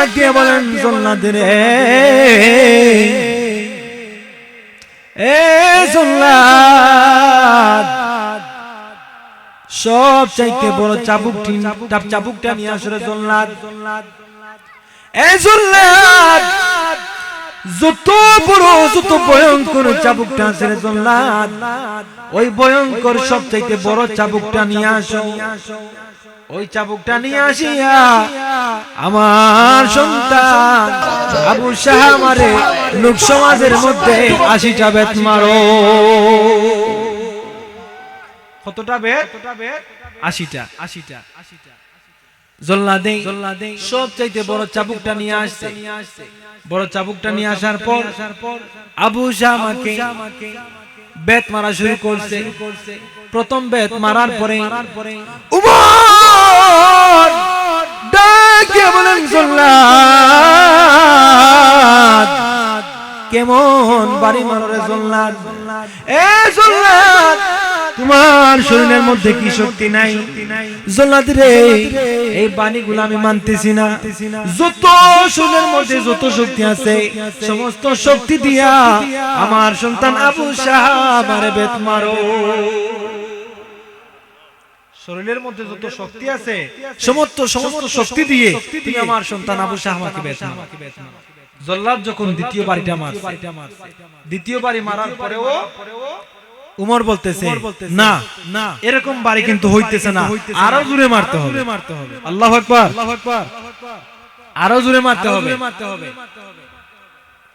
ডাক দিয়ে বলেন জল্লাদ রে, এ জল্লাদ, সব চাইতে বড় চাবুকটা নিয়ে আসলে জল্লাদ। এ জল্লাদ, যত বড় যত ভয়ঙ্কর চাবুকটা আছে রে জল্লাদ, ওই ভয়ঙ্কর সব চাইতে বড় চাবুকটা নিয়ে আসো। ওই চাবুকটা নিয়ে আসিয়া আমার সন্তান আবু শাহমারে লোক সমাজের মধ্যে 80টা বেত মারো। কতটা বেত? 80টা। জল্লাদে সব চাইতে বড় চাবুকটা নিয়ে আসছে। বড় চাবুকটা নিয়ে আসার পর আবু শাহমাকে বেত মারা শুরু করছে। প্রথম বেত মারার পরে উমর ডাকে বলেন জল্লাদ, কেমন বাড়ি মারো রে জল্লাদ? এ জল্লাদ, তোমার শরীরের মধ্যে কি শক্তি নাই? জল্লাদ রে, এই বাণীগুলো আমি মানতেছি না। যত শরীরের মধ্যে যত শক্তি আছে সমস্ত শক্তি দিয়া আমার সন্তান আবু শাহমারে বেত মারো। শরীরের মধ্যে যত শক্তি আছে সমস্ত শক্তি দিয়ে তুমি আমার সন্তান আবু শাহমাকে বেত মারো। জল্লাদ যখন দ্বিতীয় বাড়িটা মারছে, দ্বিতীয় বাড়ি মারার পরেও উমর বলতেছে না, এরকম বাড়ি কিন্তু হইতেছে না, আরো জোরে মারতে হবে। আল্লাহু আকবার, আরো জোরে মারতে হবে।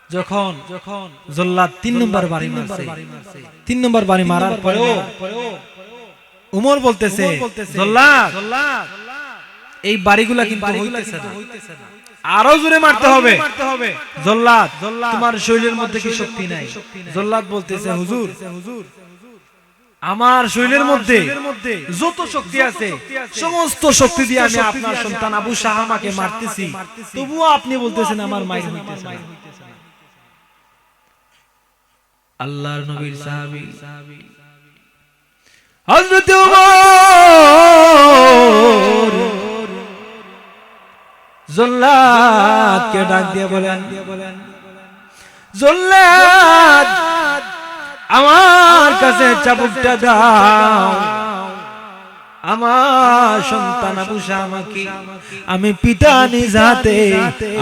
যখন জল্লাদ 3 নম্বর বাড়ি মারছে, 3 নম্বর বাড়ি মারার পরেও উমর বলতেছে জল্লাদ, এই বাড়িগুলা কিন্তু হইতেছে না, আরো জোরে মারতে হবে। জল্লাদ, তোমার শরীরের মধ্যে কি শক্তি নাই? জল্লাদ বলতেছে হুজুর, আমার শরীরের মধ্যে যত শক্তি আছে সমস্ত শক্তি দিয়ে আমি আপনার সন্তান আবু শাহমাকে মারতেছি, তবুও আপনি বলতেছেন আমার মায়ের হইতেছে না। আল্লাহর নবীর সাহাবী হযরত ওমর জল্লাদকে ডাক দিয়ে বলেন, জল্লাদ, আমার কাছে চাবুকটা দাও। আমার সন্তান আবু শাহমাকে আমি পিতা নিজ হাতে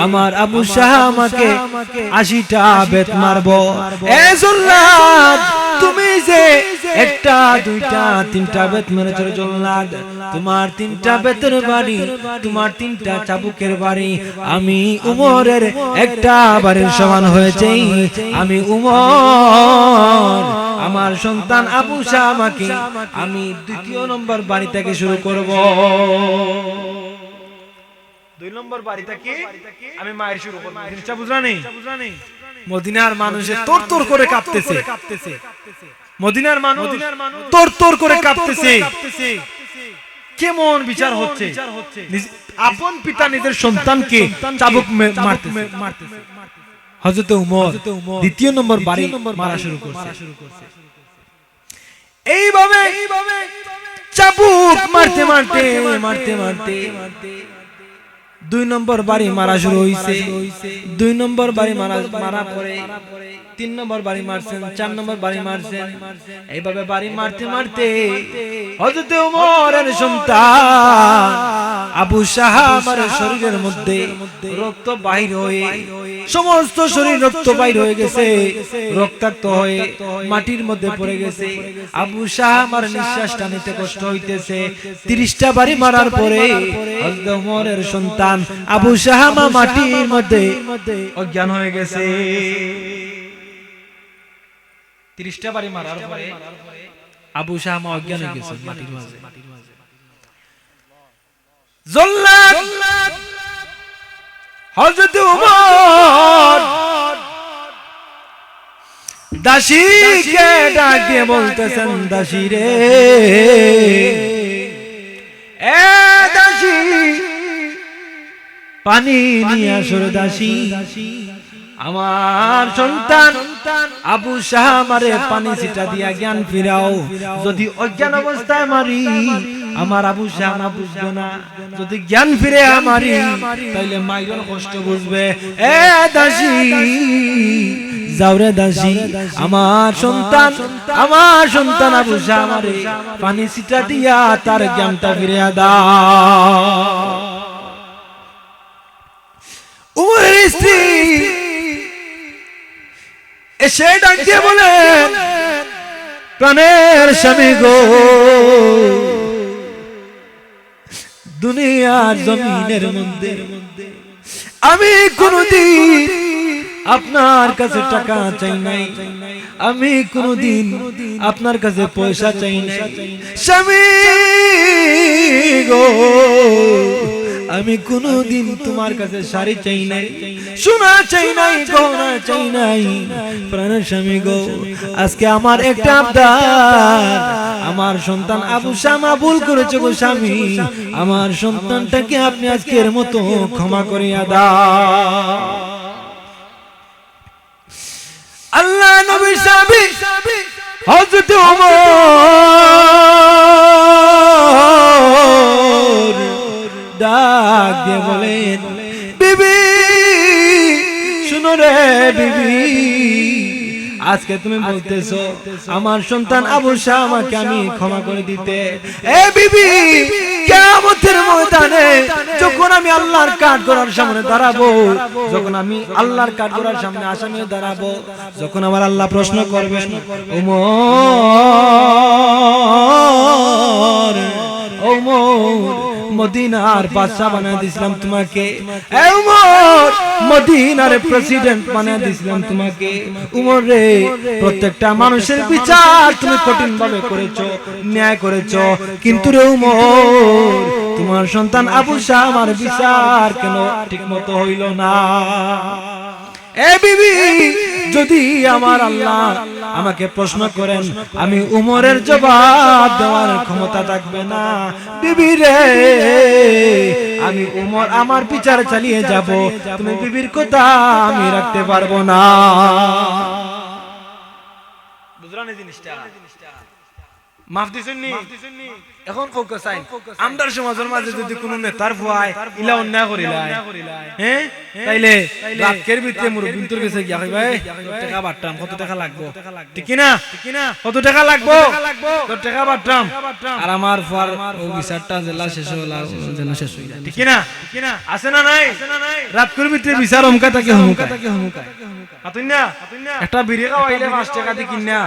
আমার আবু শাহমাকে 80টা বেত মারবো। এ জল্লাদ, তুমি যে 1টা 2টা 3টা বেত মেরেছো জল্লাদ, তোমার 3টা বেতের বাড়ি, তোমার 3টা চাবুকের বাড়ি আমি উমরের 1টা বাড়ির সমান হয়েছে। আমি উমর আমার সন্তান আবু শাহমাকে আমি 2য় নম্বর বাড়ি থেকে শুরু করব। 2 নম্বর বাড়ি থেকে আমি মায়ের শুরু করব। জিনিসটা বুঝলা নেই? মদিনার মানুষে তোর করে কাঁপতেছে, মদিনার মানুষ তোর করে কাঁপতেছে। কেমন বিচার হচ্ছে? আপন পিতা নিজের সন্তানকে চাবুক মারতেছে। হযরত উমর 2য় নম্বর বাড়ি মারা শুরু করছে। এইভাবে চাবুক মারতে মারতে 2 নম্বর বাড়ি মারা শুরু হইছে। 2 নম্বর বাড়ি মারা পরে 3 নম্বর বাড়ি মারছেন, 4 নম্বর বাড়ি মারছেন। এইভাবে বাড়ি মারতে মারতে হযরত ওমরের সন্তান আবু শাহমার শরীরের মধ্যে রক্ত বাহির হয়ে সমস্ত শরীর রক্ত বাহির হয়ে গেছে, রক্তাক্ত হয়ে মাটির মধ্যে পড়ে গেছে। আবু শাহমার নিঃশ্বাসটা নিতে কষ্ট হইতেছে। 30টা বাড়ি মারার পরে হযরত ওমরের সন্তান আবু শাহমা মাটির মধ্যে অজ্ঞান হয়ে গেছে। 30টা বাড়ি মারার পরে আবু শাহমা অজ্ঞান হয়ে গেছে মাটির মাঝে। জল্লাদ হযরত ওমর দাসীকে ডাক দিয়ে বলতেছেন, দাসী রে, এ দাসী, পানি নিয়ে আসো রে দাসী। আমার সন্তান আবু শাহমারে পানি ছিটা দিয়া জ্ঞান ফিরাও। যদি অজ্ঞান অবস্থায় মারি আমার আবু শাহ না বুঝবে না, যদি জ্ঞান ফিরে আমারই তাইলে মাইরন কষ্ট বুঝবে। এ দাসী যাওরে দাসী, আমার সন্তান আবু শাহ আমারে পানি ছিটা দিয়া তার জ্ঞানটা ফিরে দাও। উমরের স্ত্রী এসে ডাক দিয়ে বলে, প্রাণের স্বামী গো, দুনিয়ার জমিনের মধ্যে আমি কোনদিন আপনার কাছে টাকা চাই নাই, আমি কোনদিন আপনার কাছে পয়সা চাই নাই। স্বামী গো, আমি কোনদিন তোমার কাছে শাড়ি চাই নাই, সোনা চাই নাই, গহনা চাই নাই। প্রাণের স্বামী গো, আজকে আমার একটা আবদার, আমার সন্তান আবু শামা ভুল করেছে গো স্বামী, আমার সন্তানটাকে আপনি আজকের মতো ক্ষমা করিয়া দাও। আল্লাহ নবী সাহাবী হযরত ওমর ডাক দিয়ে বলেন, বিবি শুনো রে বিবি, আজকে তুমি বলতেছো আমার সন্তান আবু শাহ আমাকে আমি ক্ষমা করে দিতে। এ বিবি, কিয়ামতের ময়দানে যখন আমি আল্লাহর কাঠগড়ার সামনে দাঁড়াবো, যখন আমি আল্লাহর কাঠগড়ার সামনে আসামি দাঁড়াবো, যখন আমার আল্লাহ প্রশ্ন করবেন, ওমর মদিনার বাদশা বানিয়ে দিয়েছিলাম তোমাকে, উমর মদিনার প্রেসিডেন্ট বানিয়ে দিয়েছিলাম তোমাকে, উমর রে প্রত্যেকটা মানুষের বিচার তুমি কঠিন ভাবে করেছো, ন্যায় করেছো, কিন্তু রে উমর তোমার সন্তান আবু শাহ আমার বিচার কেন ঠিক মতো হইল না? এ বিবি, যদি আমার আল্লাহ আমাকে প্রশ্ন করেন, আমি উমরের জবাব দেওয়ার ক্ষমতা থাকবে না। বিবি রে, আমি উমর আমার বিচার চালিয়ে যাব, তুমি বিবির কথা আমি রাখতে পারবো না। বুঝলেন এই জিনিসটা? মাফ দিছেন নি? এখন ফোকাস আইন, আমদার সমাজের মাঝে যদি কোন নেতার ভয় ইলা অন্যায় করিলাই, হ্যাঁ, তাইলে রাতের ভিতরে মুরব্বিন্তর কাছে গিয়া কইবা, টাকা বাটতাম, কত টাকা লাগবো, ঠিক না? কত টাকা লাগবো, কত টাকা বাটতাম, আর আমার ফার ও বিচারটা জেলা শেষ হলা, জেলা শেষ হইলা, ঠিক না? আছে না নাই? রাতের ভিতরে বিচার অমকা থাকে, হুমকা আতুন না, একটা বিড়ি খাওয়াইলে 5 টাকা দি কিনা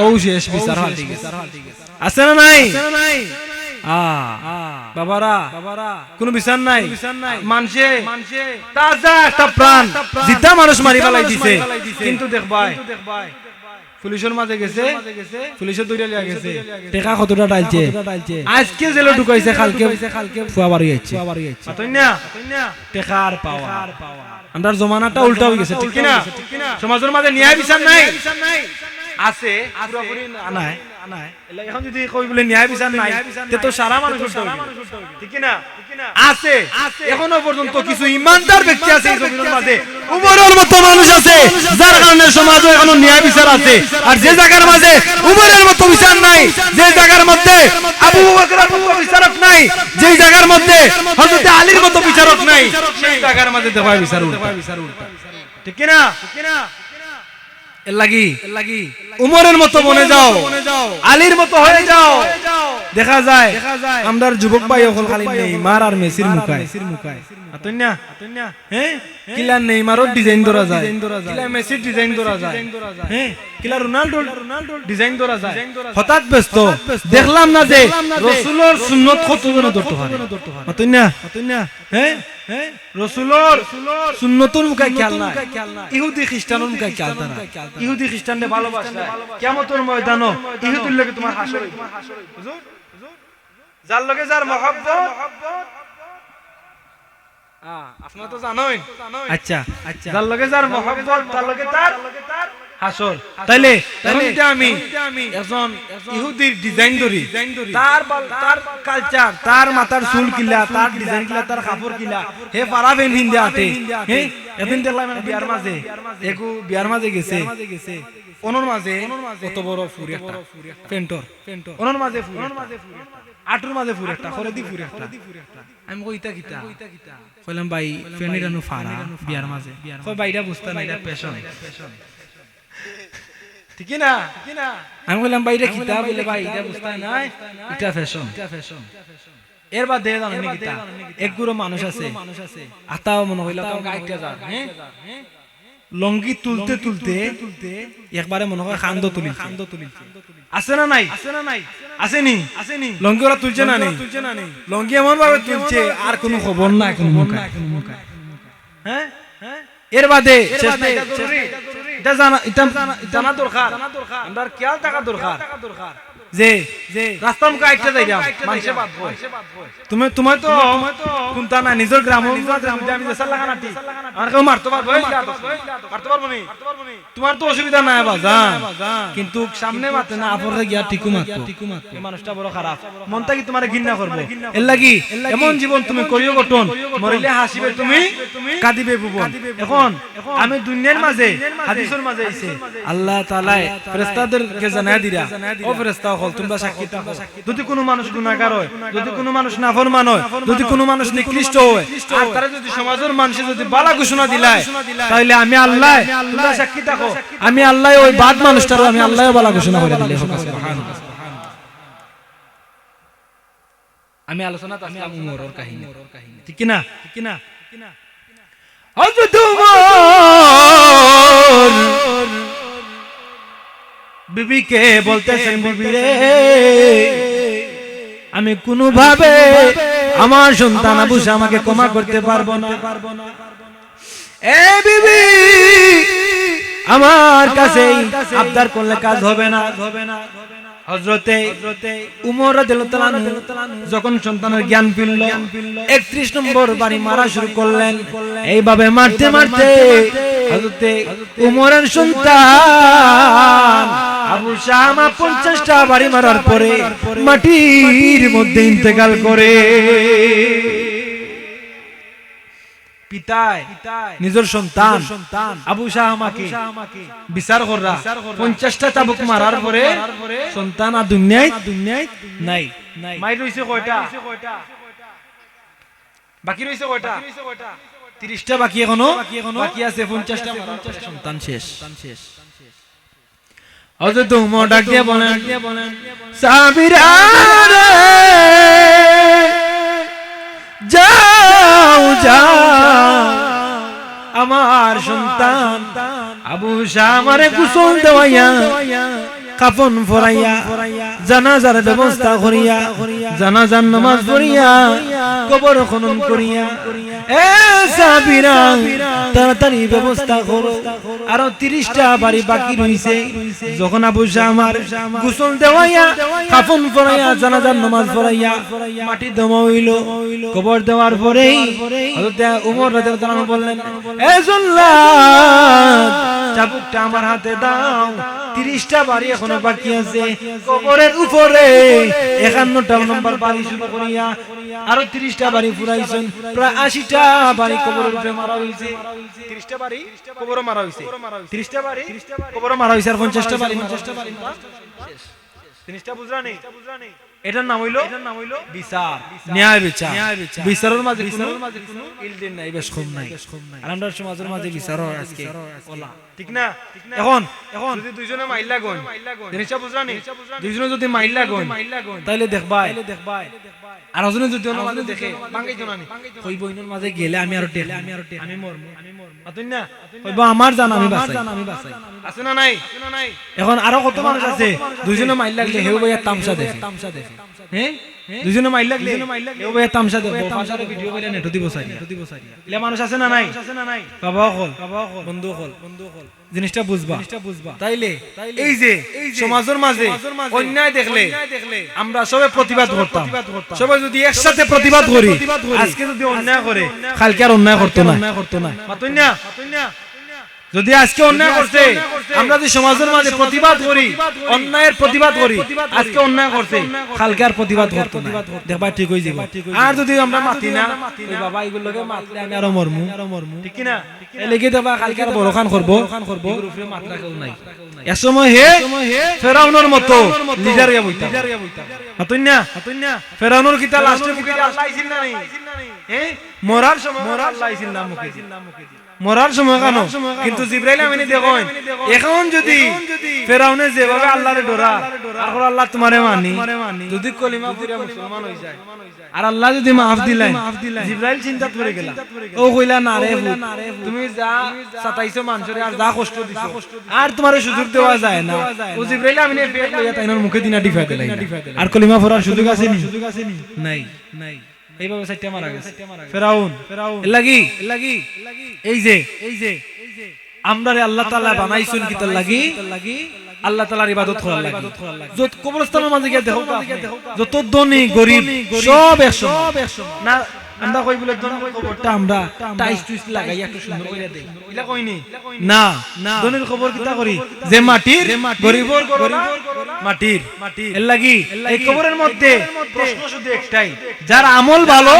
ও শেষ বিচার হয়, ঠিক আছে না নাই? বাবারা কোন বিচার নাই, মানুষে তাজা একটা প্রাণ জিতা মানুষ মারি ফেলাই দিছে, কিন্তু দেখবাই পুলিশের মাঝে গেছে, পুলিশের দৌড়ে লিয়া গেছে, টাকা কতটা ডালছে, আজকে জেলে ঢুকাইছে, কালকে ফুয়া বাড়ি যাচ্ছে, টাকা আর পাওয়া। আমরা জমানাটা উল্টা হয়ে গেছে, ঠিক না? সমাজের মাঝে ন্যায় বিচার নাই, আছে পুরোপুরি নাই। এখন যদি কই বলে ন্যায় বিচার নাই, তে তো সারা মানুষ উল্টা হয়ে গেছে, ঠিক না? আছে এখনো পর্যন্ত কিছু ইমানদার ব্যক্তি আছে এই জমিনের মাঝে, উমরের মতো মানুষ আছে, যার কারণে সমাজে এখনো ন্যায় বিচার আছে। আর যে জায়গার মাঝে উমরের মতো বিচার নাই, যে জায়গার মধ্যে আবু বকরের মতো বিচারক নাই, যে জায়গার মধ্যে হযরত আলীর মতো বিচারক নাই, সেই জায়গার মাঝে দেখবা বিচার উল্টা, ঠিক না? এর লাগি উমরের মতো বনে যাও, আলীর মতো হয়ে যাও। দেখা যায় আমরার যুবক ভাই সকল খালি নেইমার আর মেসির মুখায়, আতন্যা হ্যাঁ, কিলা নেইমারর ডিজাইন ধরা যায়, কিলা মেসির ডিজাইন ধরা যায়, হ্যাঁ, কিলা রোনাল্ডোর ডিজাইন ধরা যায়। হঠাৎ ব্যস্ত দেখলাম না যে রাসূলের সুন্নাত কতজন ধরতে পারে, আতন্যা হ্যাঁ, রাসূলের সুন্নতের মুখে খেয়াল নাই, ইহুদি খ্রিস্টানের মুখে খেয়াল তারা, ইহুদি খ্রিস্টানদের ভালোবাসা, কিয়ামতের ময়দানে ইহুদির লগে তোমার হাসর হইবে, হুজুর যার লগে যার মহব্বত, আপনারা তো জানেন, আচ্ছা যার লগে যার মহব্বত তার লগে তার হাসর। তাইলে আমি একজন ইহুদির ডিজাইন ধরি, তার কালচার, তার মাথার চুল কিলা, তার ডিজাইন কিলা, তার কাপড় কিলা, হে পারা বেনিন দে আতে, হ্যাঁ, এদিন দেখলাম বিয়ার মাঝে, একু বিয়ার মাঝে গেছে, ওনার মাঝে কত বড় ফুরি একটা পেন্টর ওনার মাঝে ফুরি আটুর মাঝে ফুরি একটা করে দি ফুরি একটা আমি কইতা কিতা কইলাম ভাই ফেনিরানো ফারা বিয়ার মাঝে কই ভাই এটা বুঝতা না এটা পেশন ঠিক না আমি বললাম ভাই এটা কিতা বলে ভাই এটা বুঝতা না এটা ফ্যাশন এর বাদে জানেন নি কিতা এক গুরু মানুষ আছে আতাও মনে হইলা তো গাইতে যা হ্যাঁ লঙ্গি তুলতে তুলতে একবারে মনে হয় খান্দ তুলি আছে না নাই আসেনি লঙ্গি ওরা তুলছে না নেই লঙ্গি এমন ভাবে তুলছে আর কোনো খবর না কোনো মুখা হ্যাঁ এর বাদে এটা জানা দরকার আমরা খেয়াল থাকা দরকার যে রাস্তা মুখে আইতে যাইলাম মানুষে বাদ তুমি তোমার তো কোনটা না নিজের গ্রাম আমি দেশার লাগানাটি আর কেউ মারতে পারবো মারতে পারবো নি তোমার তো অসুবিধা নাই বাজান কিন্তু সামনে মারতে না আপরে গিয়া টিকু মারতো এই মানুষটা বড় খারাপ মনটা কি তোমারে ঘৃণা করবে এর লাগি এমন জীবন তুমি করিও গঠন মরিলে হাসিবে তুমি কাঁদিবে ভুবন এখন আমি দুনিয়ার মাঝে হাদিসের মাঝে আইছে আল্লাহ তাআলা ফেরেশতাদেরকে জানায় দিরা ও ফেরেশতা হল তোমরা সাক্ষী থাকো যদি কোনো মানুষ গুনাহগার হয় যদি কোনো মানুষ নাফরমান হয় যদি কোনো মানুষ নিকৃষ্ট হয় আর তারা যদি সমাজের মানুষ যদি বালা ঘোষণা দিলায় তাহলে আমি আল্লাহ তোমরা সাক্ষী থাকো আমি আল্লাহ ওই বাদ মানুষটার আমি আল্লাহ বালা ঘোষণা করে দিলে সুবহানাল্লাহ আমি আলোচনা আমি উমরের কাহিনী ঠিক কি না হযরত উমর বিবিকে বলতেছেন বিবি রে আমি কোনো ভাবে আমার সন্তান আবু আমাকে ক্ষমা করতে পারবো না এ বিবি আমার কাছে আবদার করলে কাজ হবে না হযরতে উমর রাদিয়াল্লাহু আনহু যখন সন্তানের জ্ঞান ফিরল 31 নম্বর বাড়ি মারা শুরু করলেন এইভাবে মারতে মারতে হযরতে উমরের সন্তান আবু শামা 50টা বাড়ি মারার পরে মাটির মধ্যে ইন্তেকাল করে পিতায় নিজের সন্তান আবু শামাকে বিচার করা 50টা চাবুক মারার পরে সন্তান আর দুনিয়ায় নাই মাই রইছে কয়টা বাকি রইছে কয়টা 30টা বাকি এখনো বাকি আছে 50টা সন্তান শেষ হযরত উমর ডাক দিয়ে বলেন সাহাবীরা যাও আমার সন্তান আবু শামারে গোসল দেওয়াইয়া কাফন পরাইয়া জানাজার ব্যবস্থা করিয়া জানাজার নামাজ পড়িয়া কবর খনন করিয়া এ সাহাবীরা তাড়াতাড়ি ব্যবস্থা করো আরো 30টা বাড়ি বাকি রইছে যখন আবু শামার গোসল দেওয়াইয়া কাফন পরাইয়া জানাজার নামাজ পড়াইয়া মাটি দেওয়া হইল কবর দেওয়ার পরেই হযরত উমর রাদিয়াল্লাহু আনহু বললেন এ জুল্লাদ চাবুকটা আমার হাতে দাও 30টা বাড়ি এখনো বাকি আছে কবরের উপরে 51টা নম্বর বাড়ি শুরু করিয়া আরো 30টা বাড়ি পুরাইছেন প্রায় 80টা বাড়ি কবরের উপরে মারা হইছে 30টা বাড়ি কবরে মারা হইছে 30টা বাড়ি কবরে মারা হইছে আর 50টা বাড়ি শেষ জিনিসটা বুঝরা নেই এটার নাম হইলো বিচার ন্যায় বিচার বিচারের মাঝে কোনো ইলদিন নাই বেশ কম নাই আর আমরা সমাজের মাঝে বিচার হয় আজকে ওলা ঠিক না এখন যদি দুইজনে মাইল্লা গন জিনিসটা বুঝরা নেই দুইজনে যদি মাইল্লা গন তাইলে দেখবাই আর ওজনে যদি ওর মাঝে দেখে বাঙ্গাই জনানি কই বইনের মাঝে গেলে আমি আর টেলে আমি মরমু আতুন না কইব আমার জান আমি বাঁচাই আছে না নাই এখন আরো কত মানুষ আছে দুইজনে মাইল লাগলে হেউ ভাইয়া তামসা দেখে হ্যাঁ দুইজনে মাইল লাগলে হেউ ভাইয়া তামসা দেখে ফাঁসারে ভিডিও কইরা নেট দিব সাইয়া ইলা মানুষ আছে না নাই বাবা হল বন্ধু হল জিনিসটা বুঝবা তাইলে এই যে সমাজের মাঝে অন্যায় দেখলে আমরা সবাই প্রতিবাদ করতাম সবাই যদি একসাথে প্রতিবাদ করি আজকে যদি অন্যায় করে কালকে আর অন্যায় করতে না মাতুন না যদি আজকে অন্যায় করছে, আমরা যদি সমাজের মাঝে প্রতিবাদ করি, অন্যায়ের প্রতিবাদ করি, আজকে অন্যায় করছে, কালকে আর প্রতিবাদ করতে না, দেখবা ঠিক হয়ে যাবে। আর যদি আমরা মাতি না, ওই বাবা এগুলোকে মাতলে আমি আরো মরমু, ঠিক কি না? এলাকে দেখবা কালকে আর বড় খান করবো, এগুলোর উপরে মাত্রা কেউ নাই। এসময় হে ফেরাউনের মতো লিডার হইয়া বইতা, হাতুন না ফেরাউনের কিতা লাস্টের মুখে আল্লাহ আইছিল না নাই, মরার সময় আল্লাহ আইছিল না মুখে, মরার সময় কেন? কিন্তু জিবরাইল আমিনে দেখেন, এখন যদি ফেরাউনে যেভাবে আল্লাহরে ডরা, আর আল্লাহ তোমারে মানি, যদি কলিমা পড়ে মুসলমান হয়ে যায়, আর আল্লাহ যদি মাফ দিলেন, জিবরাইল চিন্তা করে গেল, ও কইলা না রে তুমি যা সাতাইছো মানুষরে আর যা কষ্ট দিছো, আর তোমারে সুযোগ দেওয়া যায় না। ও জিবরাইল আমিনে পেট লইয়া তাইনের মুখে দিনা ডিফাই দিলাই, আর কলিমা পড়ার সুযোগ আছে নি? নাই। এইভাবে সাইটে মারা গেছে ফেরাউন। লাগি এই যে আমরা আল্লাহ তাআলা বানাইছেন কি তার লাগি? আল্লাহ তাআলার ইবাদত করার লাগি। যত কবরস্থানের মাঝে গিয়ে দেখো, যত ধনী গরিব সব একসময় না, আমরা কই বলে ধনীর খবরটা আমরা টাইস টুইস লাগাই একটু সুন্দর করে দেই, ইলা কইনি না। ধনীর খবর কিতা করি? যে মাটির, গরিবর মাটির। এর লাগি এই কবরের মধ্যে প্রশ্ন শুধু একটাই, যার আমল ভালো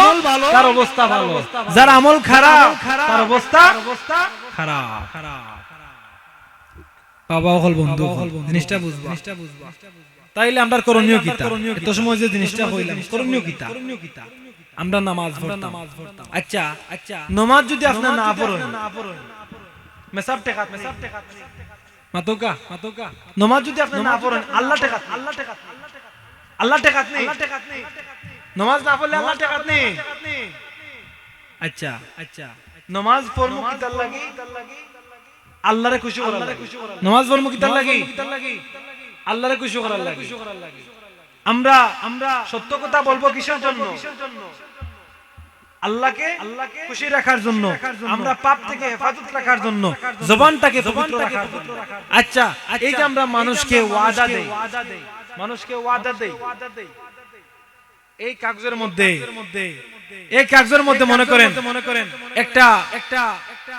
তার অবস্থা ভালো, যার আমল খারাপ তার অবস্থা খারাপ। বাবা হল বন্ধু, জিনিসটা বুঝবা। তাইলে আমরা করণীয় কিতা? এত সময় যে জিনিসটা কইলাম, করণীয় কিতা? আমরা নামাজ পড়তাম। আচ্ছা নামাজ যদি আপনি না পড়েন, মেসাব টেকাত মাতোকা নামাজ যদি আপনি না পড়েন, আল্লাহ টেকাত নেই। নামাজ না পড়লে আল্লাহ টেকাত নেই। আচ্ছা নামাজ পড়মু কিতার লাগি? আল্লাহরে খুশি করার লাগি। নামাজ পড়মু কিতার লাগি? আল্লাহরে খুশি করার লাগি। আমরা সত্য কথা বলবো কিসের জন্য? আল্লাহকে খুশি রাখার জন্য, আমরা পাপ থেকে হেফাজত রাখার জন্য, জবানটাকে পবিত্র রাখার জন্য। আচ্ছা এই যে আমরা মানুষকে ওয়াদা দেই, এই কাগজের মধ্যে মনে করেন একটা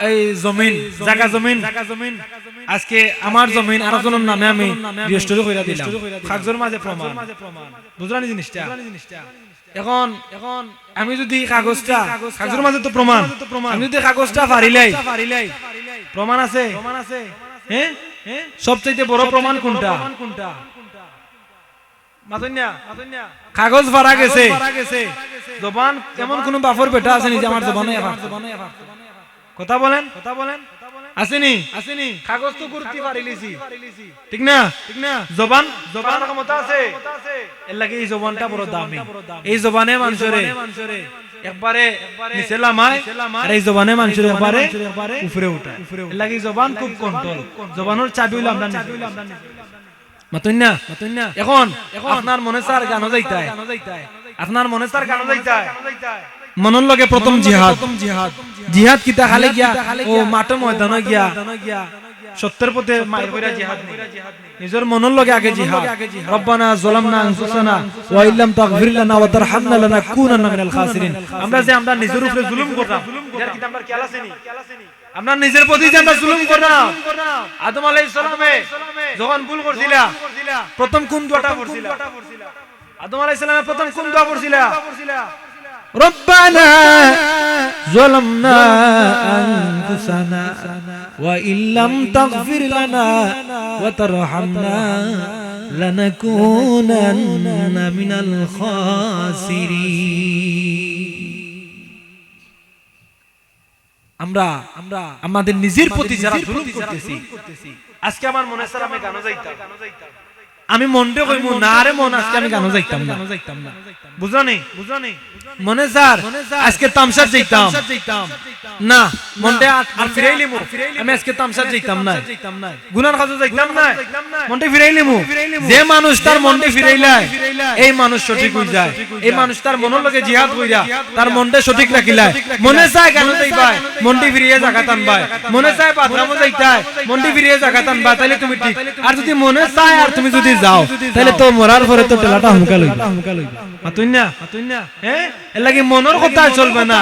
এই জায়গা জমিন আজকে আমার জমিন আর একজনের নামে আমি রেজিস্ট্রি কইরা দিলাম, কাগজের মাঝে প্রমাণ। বুঝলেন জিনিসটা? এখন আমি যদি কাগজের মাঝে তো প্রমাণ, আমি যদি কাগজটা ফারিলাই প্রমাণ আছে, হ্যাঁ সবচেয়ে বড় প্রমাণ কোনটা? কাগজ ফারা গেছে, জবান এমন কোন বাফর বেটা আছে নি যে আমার জবানে কথা বলেন আসেনি? কাগজ তো করতে পারিলিছি, ঠিক না? জবান ক্ষমতা আছে, এর লাগে এই জবানটা বড় দামি। এই জবানে মানুষরে একবারে নিচে লামায়, আর এই জবানে মানুষের একবারে উপরে উঠায়। এর লাগে জবান খুব কন্ট্রোল, জবানের চাবি হইলো আমরা মাতুন্না। এখন আপনার মনে চার গানো যাইতায়, আপনার মনে চার গানো যাইতায়, মনের লগে প্রথম জিহাদ কিতা খালে গিয়া ও মাঠে ময়দানে গিয়া সত্যের পথে মায়ের কইরা জিহাদ নেই, নিজের মনের লগে আগে জিহাদ। রব্বানা যালামনা আনফুসানা ওয়া ইল্লাম তাগফির লানা ওয়া তারহামনা লানাকুনান্না মিনাল খাসিরিন। আমরা নিজের উপরে জুলুম করলাম, এর কি আমরা খেয়াল আছে নি? আমরা নিজের প্রতি যে আমরা জুলুম করলাম। আদম আলাইহিস সালামে যখন ভুল করছিলা, প্রথম কোন দোয়াটা পড়ছিলা? আদম আলাইহিস সালামে প্রথম কোন দোয়া পড়ছিলা? রব্বানা যালামনা আনফুসানা ওয়া ইল্লাম তাগফির লানা ওয়া তারহামনা লানাকুনান্না মিনাল খাসিরিন। আমরা আমাদের নিজের প্রতি যারা জুলুম করতেছি, আজকে আমার মনে স্যার আমি গানো যাইতাম, আমি মনটা কইমু না রে মন, আজকে আমি গানো যাইতাম না। বুঝানি মনে স্যার আজকে তামসার যাইতাম না, মনটা আর ফিরাইলিমু আমি আজকে তামসার যাইতাম না, গুনার কাজে যাইতাম না, মনটা ফিরাইলিমু। যে মানুষ তার মনটা ফিরাইলায় এই মানুষ সঠিক হই যায়। এই মানুষ তার মনের লগে জিহাদ কইরা তার মনটা সঠিক রাখিলায়, মনে চায় গানো যাইবাই, মনটা ফিরিয়ে জাগাত আনবাই, মনে চায় বাথরুমে যাইতাই, মনটা ফিরিয়ে জাগাত আনবাই, তাইলে তুমি ঠিক। আর যদি মনে চায় আর তুমি যদি যাও তাহলে তো মরার পরে তো টেলাটা হুমকা লইবা মাতুন না হ্যাঁ এর লাগি মনের কথা চলবে না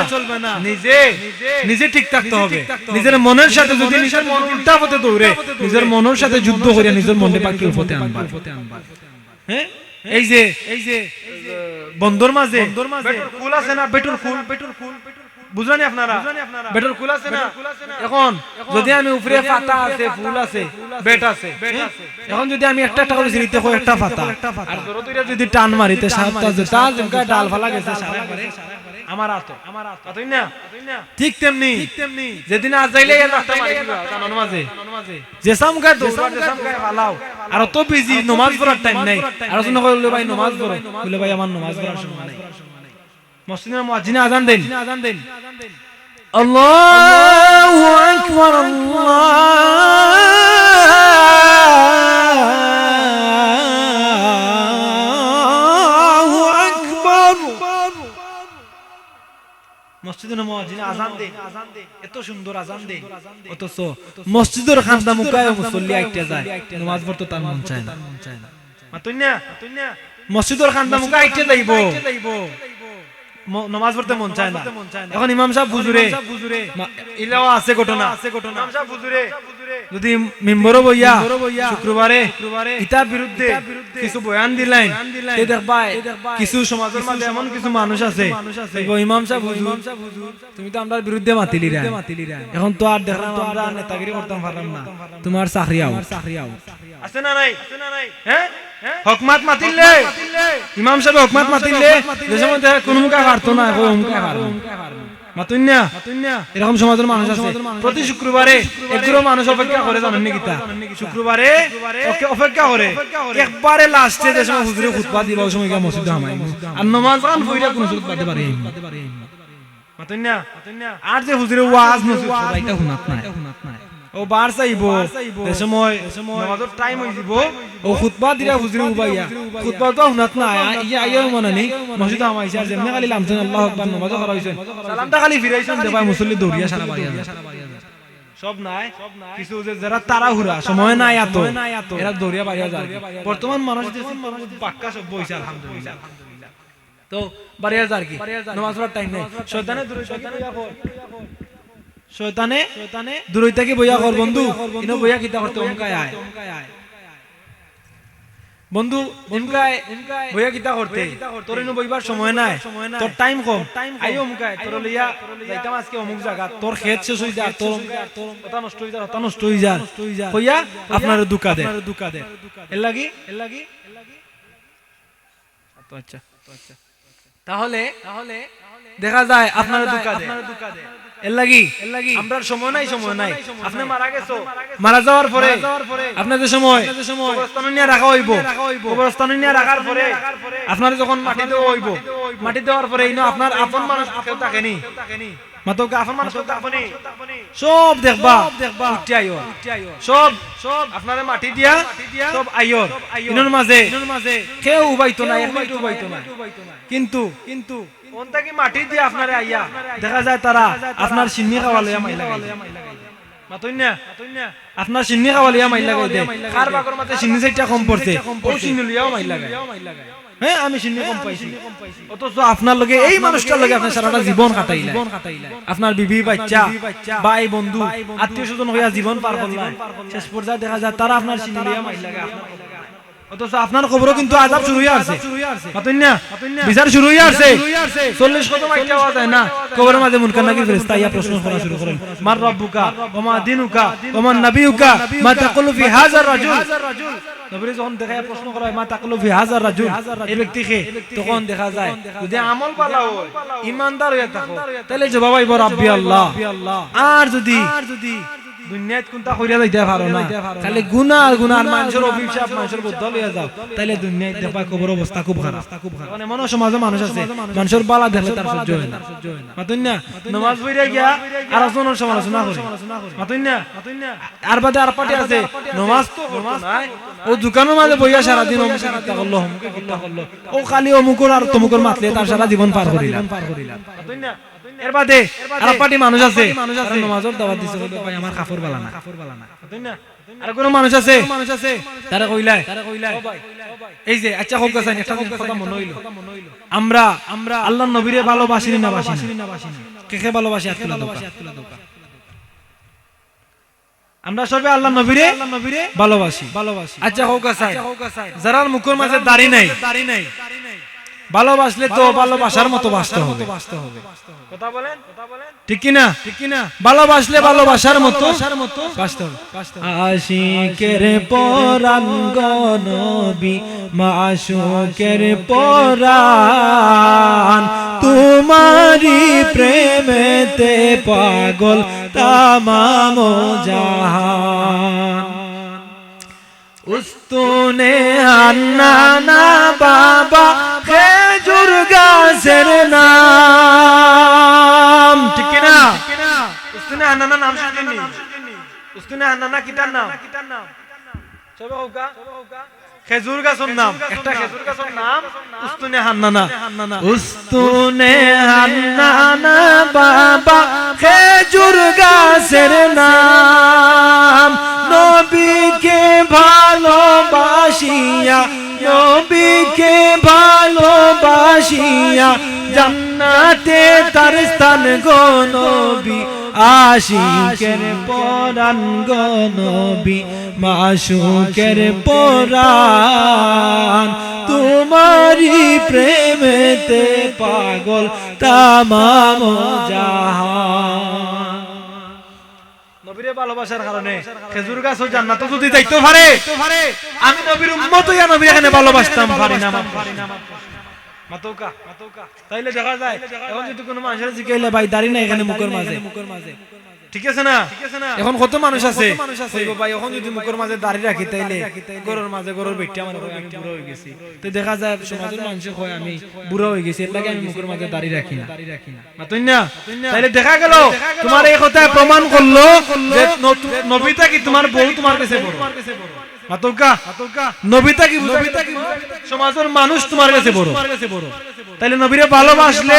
নিজে ঠিক থাকতে হবে নিজের মনের সাথে যদি নিজের মন উল্টা পথে দৌড়ে নিজের মনের সাথে যুদ্ধ করে নিজের মনকে পাকিল পথে আনবা হ্যাঁ এই যে বন্দর মাঝে বেটুর ফুল আছে না বেটুর ফুল বুঝলেন আপনারা বেটুর ফুল আছে না এখন যদি আমি উপরে পাতা আছে ফুল আছে বেট আছে এখন যদি আমি একটা করে নিতে হয় একটা পাতা আর দরদইরা যদি টান মারিতে সাতটা যেটা যেটা ডাল ফালা গেছে সারা করে আমার আতো তাই না ঠিক তেমনি যেদিন আজ যাইলে এই রাস্তা মারি দিবা কানন মাঝে যে সামকা দৌড়া যে সামকা ফালাও আর তো বিজি নামাজ পড়ার টাইম নাই আর শুনে কইলে ভাই নামাজ পড়ো বলে ভাই আমার নামাজ পড়ার সময় নাই মসজিদের মুয়াজ্জিনে আযান দেন আল্লাহু আকবার আল্লাহু আকবার মসজিদের মুয়াজ্জিনে আযান দেন এত সুন্দর আযান দেন অথচ মসজিদের খান্দা মুকায় মুসল্লি আইতে যায় নামাজ পড়তে তার মন চায় না মাতুন না মসজিদের খান্দা মুকায় আইতে যাইবো নামাজ পড়তে মন চায় না এখন ইমাম সাহেব হুজুরে ইলাও আছে ঘটনা ইমাম সাহেব হুজুরে যদি মিম্বরে বইয়া শুক্রবারে ইতার বিরুদ্ধে কিছু বয়ান দিলেন তে দেখবা কিছু সমাজের মধ্যে এমন কিছু মানুষ আছে ইমাম সাহেব হুজুর তুমি তো আমরার বিরুদ্ধে মাতিলিরা এখন তো আর দেখলাম আমরা নেতাগিরি করতে পারলাম না তোমার চাকরি আও আছে না নাই হ্যাঁ হকমাত মাতিলে ইমাম সাহেব হকমাত মাতিলে দেশের মধ্যে কোন মুখা পারতো না কই মুখা পারবো মাতুন না এরকম সমাজের মানুষ আছে প্রতি শুক্রবারে একগুলো মানুষ অপেক্ষা করে জানেন নাকি তা শুক্রবারে অপেক্ষা করে একবারে লাস্টে যে সময় হুজুরে খুতবা দিবা ওই সময় গিয়ে মসজিদে হামাই আর নামাজ গান পড়া কোন সুযোগ পাতে পারে মাতুন না আর যে হুজুরে ওয়াজ নসিহত সবাইটা হুনাত নাই ও বার চাইবো এই সময় নামাজের টাইম হই দিব ও খুতবা দিরা হুজুরে উবাইয়া খুতবা তো হুনাত না ইয়া মানে নি মসজিদে আমাইছে আর যেমনে খালি লামছেন আল্লাহু আকবার নামাজ করা হইছে সালামটা খালি ফিরাইছেন দেবা মুসল্লি দৌড়িয়া সারা বাড়ি সব নাই কিছু যে যারা তাড়াহুড়া সময় নাই এত এরা দৌড়িয়া বাড়িয়া যায় বর্তমান মানুষ দেখুন পাক্কা সব বইছে আলহামদুলিল্লাহ তো বাড়িয়া যায় কি নামাজ পড়ার টাইম নাই শয়তানে শয়তানে দূরই থেকে বইয়া কর বন্ধু ইনো বইয়া কিতা করতে অমকায় আয় বন্ধু অমকায় বইয়া কিতা করতে তোর ইনো বইবার সময় নাই তোর টাইম কম আই অমকায় তোর লইয়া যাইতাম আজকে অমুক জায়গা তোর খেত শেষ হই যা তোর কথা নষ্ট হই যা কথা নষ্ট হই যা কইয়া আপনার দুকা দে এর লাগি আচ্ছা তাহলে দেখা যায় আপনার দুকা দে এর লাগি আমরা সময় নাই আপনি মারা গেছো মারা যাওয়ার পরে আপনাদের সময় কবরস্থানে নিয়ে রাখা হইব কবরস্থানে নিয়ে রাখার পরে আপনার যখন মাটি দেওয়া হইব মাটি দেওয়ার পরে ইনো আপনার আপন মানুষ কেউ থাকেনি মাতো আপন মানুষ কেউ থাকেনি সব দেখবা উঠে আইও সব আপনারে মাটি দিয়া সব আইও ইনোর মাঝে কেউ উবাইতো না একটু উবাইতো না কিন্তু ওনটাকি মাটি দিয়ে আপনারে আইয়া দেখা যায় তারা আপনার সিন্নি খাওয়ালে মাই লাগাই মাতই না আপনার সিন্নি খাওয়ালে মাই লাগাই দে কার বাগর মাঝে সিন্নি চাইটা কম পড়ছে ও সিন্নি লিয়াও মাই লাগাই হ্যাঁ আমি সিন্নি কম পাইছি অথচ আপনার লগে এই মানুষটার লগে আপনি সারাটা জীবন কাটাইলা আপনার বিবি বাচ্চা ভাই বন্ধু আত্মীয় স্বজন হইয়া জীবন পার করলেন শেষ পর্যায়ে দেখা যায় তারা আপনার সিন্নি লিয়া মাই লাগাই অথচ আপনার খবরও কিন্তু আযাব শুরু হয়ে আছে মাতুন না বিচার শুরু হয়ে আছে 40 কত মাইটা আওয়াজ হয় না কবরের মাঝে মুনকার নাকির ফেরেশতা ইয়া প্রশ্ন করা শুরু করেন মার রাব্বুকা ওয়া মা দিনুকা ওয়া মান নাবিয়ুকা মা তাকুলু ফি হাযার রাজুল নবী যখন দেখা প্রশ্ন করা হয় মা তাকুলু ফি হাযার রাজুল এই ব্যক্তিকে তখন দেখা যায় যদি আমল ভালো হয় ইমানদার হয়ে থাকো তাহলে জবাব আইব রাব্বি আল্লাহ আর যদি দুনিয়াত কোনটা কইরা যাইতে পারো না খালি গুনার মানুষের অভিশাপ মানুষের বদল হইয়া যাও তাহলে দুনিয়ায় দেখবা কবর অবস্থা খুব খারাপ মানে মনে সমাজে মানুষ আছে মানুষের বালা দেখলে তার সহ্য হয় না মাতুন না নামাজ পড়িয়া গিয়া আর আসনের সমালোচনা করে মাতুন না আর বাদে আর পার্টি আছে নামাজ তো নাই ও দোকানের মাঝে বইয়া সারা দিন অমুক কিতা করলো অমুক কিতা করলো ও খালি অমুকর আর তমুকর মাতলে তার সারা জীবন পার করিলাম মাতুন না এর বাদে আর পার্টি মানুষ আছে নামাজের দাওয়াত দিছে ভাই আমার কাফর বালা না তাই না আর কোন মানুষ আছে তারা কইলাই এই যে আচ্ছা হোক গাছ একটা কথা মনে হইল আমরা আল্লাহর নবীরে ভালোবাসি না বাসি কে কে ভালোবাসি হাত তুলে দাও আমরা সবে আল্লাহর নবীরে ভালোবাসি আচ্ছা হোক গাছ যারা মুখের মাঝে দাড়ি নাই ভালোবাসলে তো ভালোবাসার মতো বাঁচতে হবে কথা বলেন ঠিক কি না ভালোবাসলে ভালোবাসার মতো বাঁচতে হবে আশিকের পরাণ গো নবী মাশুকের পরাণ তোমারি প্রেমেতে পাগল তামাম জাহান উস্তুনে হান্নানা বাবা খেজুর গাছের নাম ঠিক না উস্তুনে হান্নানা নাম শুনেননি উস্তুনে হান্নানা কিটার নাম সবে হোকা খেজুর গাছের নাম একটা খেজুর গাছের নাম উস্তুনে হান্নানা বাবা খেজুর গাছের নাম নবীকে ভালোবাসিয়া জান্নাতে তার স্থান গো নবী আশিকের পরাণ গো নবী মাশুকের পরাণ তোমারি প্রেমেতে পাগল তামাম জাহান নবীরে ভালোবাসার কারণে খেজুর গাছ ও জান্নাতে যদি যাইতে পারে আমি নবীর উম্মত হইয়া নবী এখানে ভালোবাসতাম পারি না মাতৌকা তাইলে দেখা যায় এখন যদি কোনো মানুষের জিজ্ঞাসা ভাই দাড়ি না এখানে মুখের মাঝে ঠিক আছে না এখন কত মানুষ আছে ভাই এখন যদি মুখের মাঝে দাড়ি রাখি তাইলে গরুর মাঝে গরুর বেটে আমার আমি বুড়ো হয়ে গেছি তো দেখা যায় সমাজের মানুষ কয় আমি বুড়ো হয়ে গেছি এর লাগে আমি মুখের মাঝে দাড়ি রাখি না মাতই না তাইলে দেখা গেল তোমার এই কথা প্রমাণ করলো যে নবীটা কি তোমার বউ তোমার কাছে বড় মাতৌকা নবীটা কি সমাজের মানুষ তোমার কাছে বড় তাইলে নবীরে ভালোবাসলে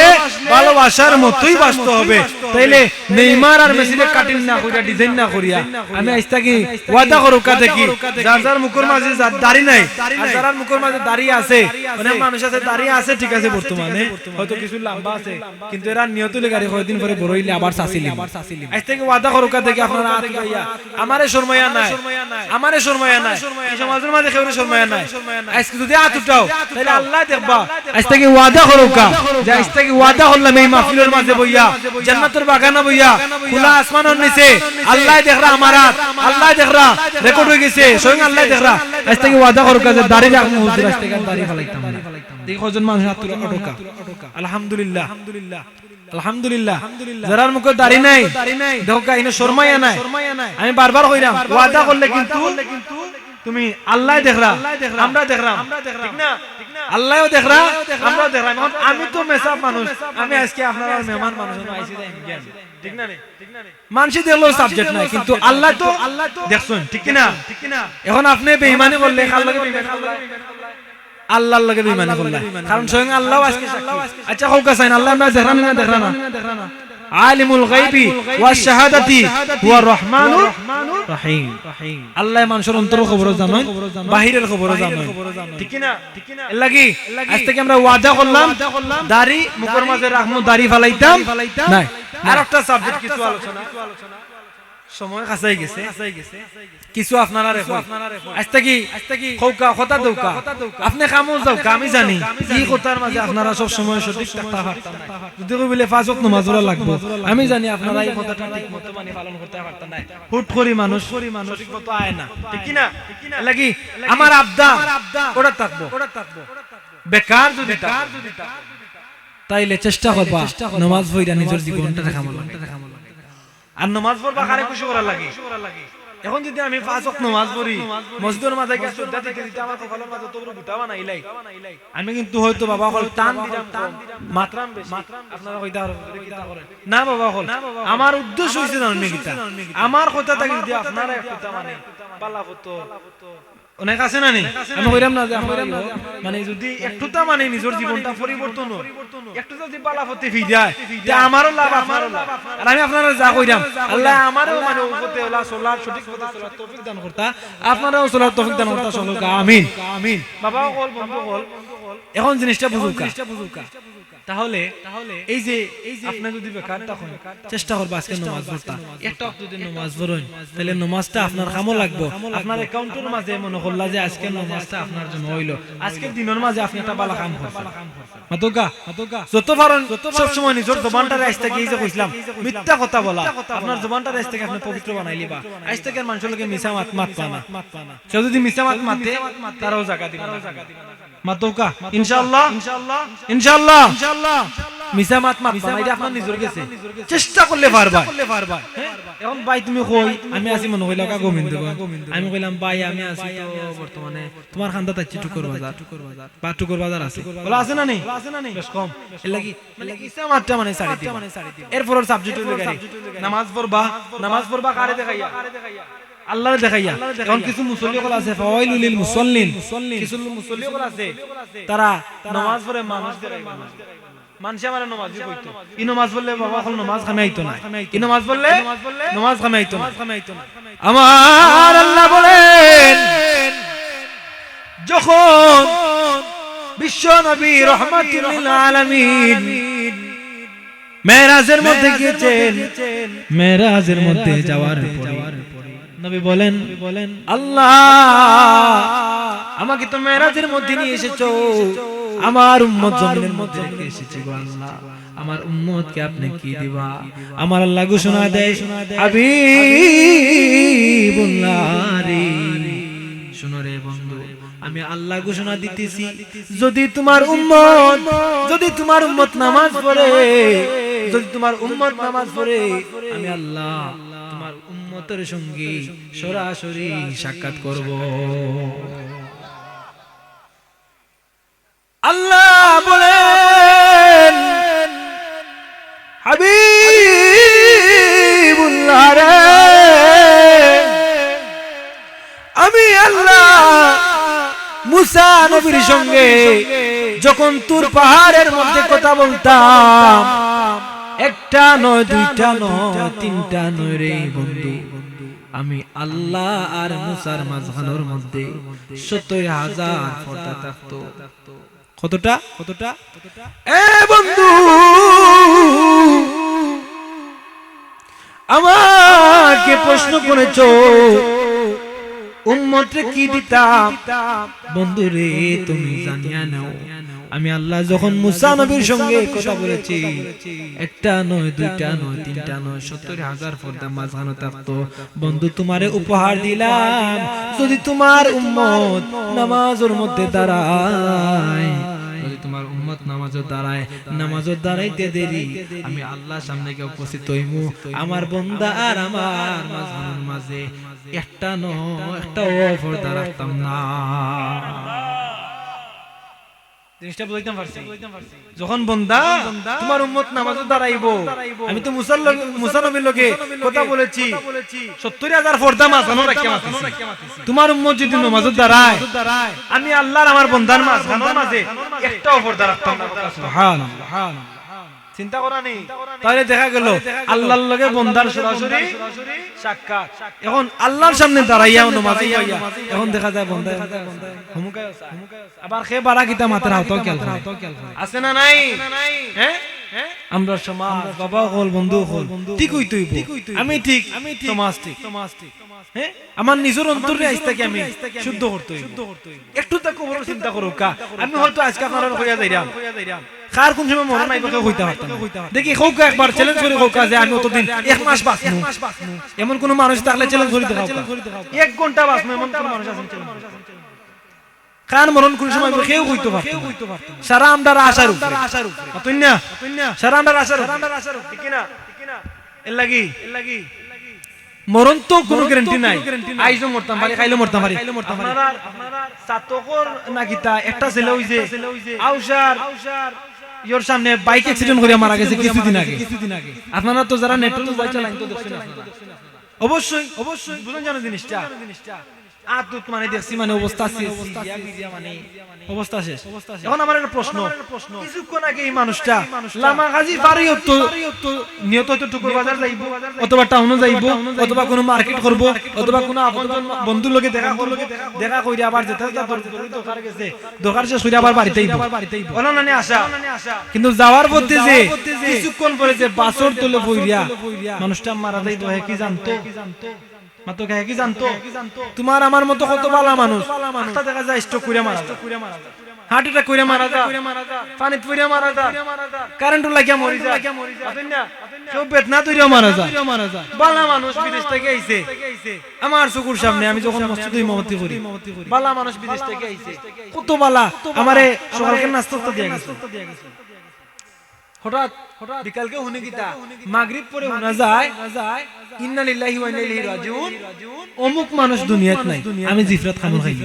ভালোবাসার মতোই বাঁচতে হবে তাইলে নেইমার আর মেসিরে কাটিং না করিয়া ডিজাইন না করিয়া আমি আজ থেকে ওয়াদা করব কাতে কি যার যার মুখের মাঝে দাড়ি নাই আর যার মুখের মাঝে দাড়ি আছে অনেক মানুষ আছে দাড়ি আছে ঠিক আছে বর্তমানে হয়তো কিছু লম্বা আছে কিন্তু এরা নিয়ত লেগারে কয়েকদিন পরে বড় হইলে আবার চাচিলি আজ থেকে ওয়াদা করব কাতে কি আপনারা হাত গাইয়া আমারে শর্মায়া নাই সমাজের মাঝে কেউ শর্মায়া নাই আজকে যদি হাত উঠাও তাহলে আল্লাহ দেখবা আজ থেকে ওয়াদা করোকা যে আজ থেকে ওয়াদা করলাম এই মাহফিলের মাঝে বইয়া জান্নাতের বাগানে বইয়া খোলা আসমানের নিচে আল্লাহ দেখরা আমার হাত আল্লাহ দেখরা রেকর্ড হয়ে গেছে স্বয়ং আল্লাহ দেখরা আজ থেকে ওয়াদা করোকা যে দাড়ি রাখবো হুজুর আজ থেকে দাড়ি ফলাইতাম না দেখো জন মানুষ হাত তুলে ওঠোকা আলহামদুলিল্লাহ যারার মুখে দাড়ি নাই দেখো কাহিনী শর্মায়া নাই আমি বারবার কইরাম ওয়াদা করলে কিন্তু তুমি আল্লাহ দেখরা আমরা দেখরাম ঠিক না আল্লাহও দেখরা আমরাও দেখরাম আমি তো মেসাব মানুষ আমি আজকে আপনারা মেহমান মানুষ আইছি যাই জ্ঞান ঠিক না মানুষ দেখলো সাবজেক্ট নাই কিন্তু আল্লাহ তো দেখছেন ঠিক না এখন আপনি বেঈমানি করলে আল্লাহকে বেঈমান করলে আল্লাহর লগে বেঈমানি করলে কারণ স্বয়ং আল্লাহ আজকে সাক্ষী আচ্ছা হোক আছেন আল্লাহ আমরা দেখরানা আলিমুল গায়বি ওয়াস শাহাদাতি হুয়া রহমানুর রহিম আল্লাহ মানুষের অন্তরের খবর জানেন বাহিরের খবর জানেন ঠিক না এর লাগি আজ থেকে আমরা ওয়াদা করলাম দাড়ি মুখের মাঝে রাখমু দাড়ি ফালাইতাম নাই আর একটা সাবজেক্ট কিছু আলোচনা সময় কাছাই গেছে কিছু আপনারা রেখো আজ থেকে খৌকা কথা দৌকা আপনি কামও যাও আমি জানি কি কথার মাঝে আপনারা সব সময় সঠিক থাকতে পারতেন না যদি বলে পাঁচ ওয়াক্ত নামাজ পড়া লাগবে আমি জানি আপনারা এই কথাটা ঠিক মতো মানে পালন করতে পারতেন না হুট করি মানুষ ঠিক মতো আয় না ঠিক না লাগি আমার আব্দা ওটা থাকবো বেকার যদি তাইলে চেষ্টা করবা নামাজ পড়া নিজের জীবনটা দেখামলা আর নামাজ পড়বা কারে খুশি করা লাগে এখন যদি আমি পাঁচ ওয়াক্ত নামাজ পড়ি মসজিদের মাঝে গিয়ে শ্রদ্ধা দিতে আমার কপালের মাঝে তো পুরো গুটাবা না ইলাই আমি কিন্তু হয়তো বাবা হল টান দিলাম মাত্রাম বেশি আপনারা কইতা করেন না বাবা হল আমার উদ্দেশ্য হইছে জানেন কি আমার কথা থাকি যদি আপনারা একটা মানে পালা হতো অনেক আছে না নেই আমি কইরাম না যে মানে যদি একটুটা মানে নিজের জীবনটা পরিবর্তন একটু যদি বালাফতে ফিরায় তে আমারও লাভ আপনারও লাভ আর আমি আপনারা যা কইরাম আল্লাহ আমারও মানে উপতে ওলা চলার সঠিক পথে চলার তৌফিক দান করতা আপনারাও চলার তৌফিক দান করতা সকলকে আমিন আমিন বাবা বল বন্ধু বল এখন জিনিসটা বুঝুকা তাহলে এই যে আপনি যদি বেকার তখন চেষ্টা করবা আজকে নামাজ পড়তা একটা ওয়াক্ত যদি নামাজ পড়েন তাহলে নামাজটা আপনার কামও লাগবে আপনার অ্যাকাউন্টের মাঝে মনে করলা যে আজকে নামাজটা আপনার জন্য হইলো আজকের দিনের মাঝে আপনি একটা ভালো কাম করছেন মাতোকা যত পারেন সব সময় নিজের জবানটা রাইজ থেকে এই যে কইছিলাম মিথ্যা কথা বলা আপনার জবানটা রাইজ থেকে আপনি পবিত্র বানাইলিবা আজ থেকে মানুষকে মিছা মাত পানা কেউ যদি মিছা মাতে তারাও জায়গা দিবেন মাতোকা ইনশাআল্লাহ মিছা মাত এটা আপনার নিজের কাছে চেষ্টা করলে পারবা এখন ভাই তুমি কই আমি আছি মনে কইলা কা গোবিন্দ আমি কইলাম ভাই আমি আছি তো বর্তমানে তোমার খান্দা তাচ্ছি টুকুর বাজার আছে বলা আছে না নেই বেশ কম এর লাগি মিছা মাতটা মানে সারি দিই এরপর সাবজেক্ট হইলো গাড়ি নামাজ পড়বা কারে দেখাইয়া আল্লাহর দেখাইয়া এখন কিছু মুসল্লি কল আছে ফাওয়াইলুল লিল মুসাল্লিন কিছু মুসল্লি কল আছে তারা নামাজ পড়ে মানুষ দেখাইবা মানুষে আমার নামাজই কইতো ই নামাজ পড়লে বাবা কল নামাজ খামাইতো না ই নামাজ পড়লে নামাজ খামাইতো না আমার আল্লাহ বলেন যখন বিশ্ব নবী রাহমাতুল লিল আলামিন মেরাজের মধ্যে গিয়েছেন মেরাজের মধ্যে যাওয়ার পরে নবী বলেন আল্লাহ আমাকে তো মেরাজের মধ্যে নিয়ে এসেছো আমার উম্মত জমিনের মধ্যে রেখে এসেছি গো আল্লাহ আমার উম্মতকে আপনি কি দিবা আমার আল্লাহ ঘোষণা দেয় হাবিবুল্লাহ রে শুনো রে বন্ধু আমি আল্লাহ ঘোষণা দিতেছি যদি তোমার উম্মত নামাজ পড়ে আমি আল্লাহ তোমার উম্মতের সঙ্গে সরাসরি সাক্ষাৎ করব আল্লাহ বলেন হাবিবুল্লাহ রে আমি আল্লাহ মুসা নবীর সঙ্গে যখন তুর পাহাড়ের মধ্যে কথা বলতাম একটা নয় দুইটা নয় তিনটা নয় রে বন্ধু আমি আল্লাহ আর মুসার মাঝখানের মধ্যে ৭০,০০০ পর্দা থাকতো কতটা এ বন্ধু আমাকে প্রশ্ন করেছো উম্মতরে কি দিতাম বন্ধু রে তুমি জানিয়া নাও আমি আল্লাহ যখন মুসা নবীর সঙ্গে কথা বলেছি একটা নয় দুইটা নয় তিনটা নয় ৭০,০০০ পর্দা মাঝখানে থাকতো বন্ধু তোমারে উপহার দিলাম যদি তোমার উম্মত নামাজের মধ্যে দাঁড়ায় তোমার উম্মত নামাজের দাঁড়াইতে দেরি আমি আল্লাহর সামনে গিয়ে উপস্থিত হইমু আমার বান্দা আর আমার মাঝে একটা পর্দা রাখতাম না জিনিসটা বুঝাইতাম পারছি যখন বান্দা তোমার উম্মত নামাজে দাঁড়াইবো আমি তো মুসা নবীর লগে কথা বলেছি ৭০,০০০ পর্দা মাঝখানে রাখিয়া তোমার উম্মত যদি নামাজে দাঁড়ায় আমি আল্লাহর আমার বান্দার মাঝে একটাও পর্দা রাখতাম না সুবহানাল্লাহ চিন্তা করা নেই তাহলে দেখা গেল আল্লাহর লগে বান্দার সরাসরি সাক্ষাৎ এখন আল্লাহর সামনে দাঁড়াইয়া নামাজে যাইয়া এখন দেখা যায় বান্দা হুমকায় আবার খে বাড়া কিতা মাথার হাতও খেয়াল আছে না নাই হ্যাঁ আমরা সমাজ বাবা হল বন্ধু হল ঠিক হইতই আমি ঠিক সমাজ ঠিক হ্যাঁ আমার নিজের অন্তরে আইছ থেকে আমি শুদ্ধ করতে একটু তা কবর চিন্তা করো কা আমি হয়তো আজকে আপনারা কইয়া যাইরাম কার কোন সময় মরণ নাই কথা কইতে পারতাম দেখি হোকা একবার চ্যালেঞ্জ করে হোকা যে আমি অতদিন 1 মাস বাঁচমু এমন কোন মানুষ থাকলে চ্যালেঞ্জ করে দেখাও 1 ঘন্টা বাঁচমু এমন কোন মানুষ আছে কার মরণ কোন সময় কেউ কইতে পারতো সারা আমদার আশার উপরে তুই না সারা আমদার আশার ঠিক না এর লাগি মরণ তো কোনো গ্যারান্টি নাই আইজো মরতাম পারি খাইলো মরতাম পারি আপনারা সাতকর নাকিতা একটা ছেলে হইছে আউশার ইওর সামনে বাইক অ্যাক্সিডেন্ট করে মারা গেছে কিছুদিন আগে আপনারা তো যারা নেটওয়ার্ক মোবাইল চালান তো দেখছেন আপনারা অবশ্যই বুঝুন জানো জিনিসটা আদত মানে দেখছি মানে অবস্থা শেষ মানে অবস্থা শেষ। এখন আমার একটা প্রশ্ন, কিছুক্ষণ আগে এই মানুষটা লামাগাজি পারি তো নিয়ত তো টুকুর বাজার যাইব, অথবা টাউনে যাইব, অথবা কোনো মার্কেট করব, অথবা কোনো আপনজন বন্ধুর লগে দেখা করব, দেখা কইরা আবার যেতে দরকার গেছে, দরকার শেষ হইরা আবার বাড়িতেই ওনা নানি আশা। কিন্তু যাওয়ার পথে যে কিছুক্ষণ পরে যে বাসর তলে বইরা মানুষটা মারা যাইব, হে কি জানতো? মাত্র কে কি জানতো? তোমার আমার মতো কত বালা মানুষ একটা দেখা যায় স্ট্রোক করে মারা যায়, হার্ট অ্যাটাক করে মারা যায়, পানি পড়ে মারা যায়, কারেন্ট লাগিয়া মরি যায়, কেউ বেদনা তৈরিও মারা যায়। বালা মানুষ বিদেশ থেকে আইছে আমার চকুর সামনে, আমি যখন মসজিদে ইমামতি করি, বালা মানুষ বিদেশ থেকে আইছে, কত বালা আমারে সকালকে নাস্তা দিয়ে গেছে। হঠাৎ বিকালকে হুনে গিতা মাগরিব পরে শোনা যায় ইন্না লিল্লাহি ওয়া ইন্না ইলাইহি রাজিউন, অমুক মানুষ দুনিয়াত নাই, আমি জিফরাত খামুন খাইছি।